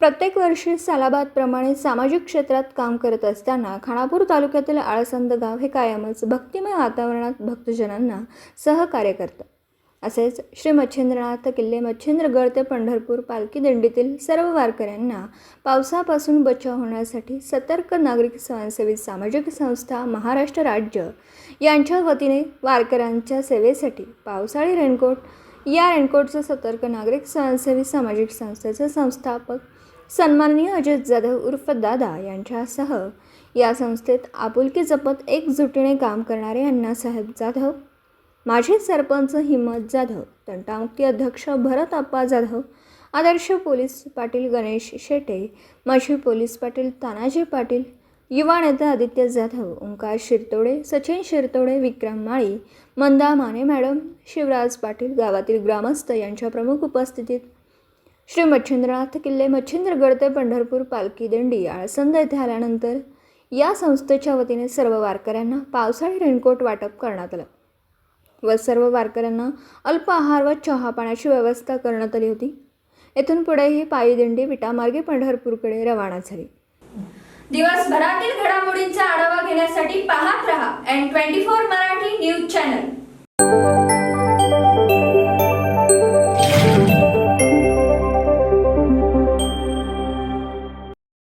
प्रत्येक वर्षी सालाबादप्रमाणे सामाजिक क्षेत्रात काम करत असताना खानापूर तालुक्यातील आळसंद गाव हे कायमच भक्तिमय वातावरणात भक्तजनांना सहकार्य करतं. असेच श्री मच्छिंद्रनाथ किल्ले मच्छिंद्रगड ते पंढरपूर पालखी दिंडीतील सर्व वारकऱ्यांना पावसापासून बचाव होण्यासाठी सतर्क नागरिक स्वयंसेवी सामाजिक संस्था महाराष्ट्र राज्य यांच्या वतीने वारकऱ्यांच्या सेवेसाठी पावसाळी रेनकोट या रेनकोटचं सतर्क नागरिक स्वयंसेवी सामाजिक संस्थेचे संस्थापक सन्माननीय अजित जाधव उर्फ दादा यांच्यासह या संस्थेत आपुलकी जपत एकजुटीने काम करणारे अण्णासाहेब जाधव, माजी सरपंच हिम्मत जाधव, तंटामुक्ती अध्यक्ष भरत आप्पा जाधव, आदर्श पोलीस पाटील गणेश शेटे, माजी पोलीस पाटील तानाजी पाटील, युवा नेता आदित्य जाधव, ओंकार शिरतोडे, सचिन शिरतोडे, विक्रम माळी, मंदा माने मॅडम, शिवराज पाटील, गावातील ग्रामस्थ यांच्या प्रमुख उपस्थितीत श्री मच्छिंद्रनाथ किल्ले मच्छिंद्रगड ते पंढरपूर पालखी दिंडी आळसंद येथे आल्यानंतर या संस्थेच्या वतीने सर्व वारकऱ्यांना पावसाळी रेनकोट वाटप करण्यात आलं व सर्व वारकऱ्यांना अल्प आहार व चहा पाण्याची व्यवस्था करण्यात आली होती. येथून पुढे ही पायी दिंडी विटामार्गे पंढरपूरकडे रवाना झाली. दिवसभरातील घडामोडींचा आढावा घेण्यासाठी पाहत रहा N24 मराठी न्यूज चॅनल.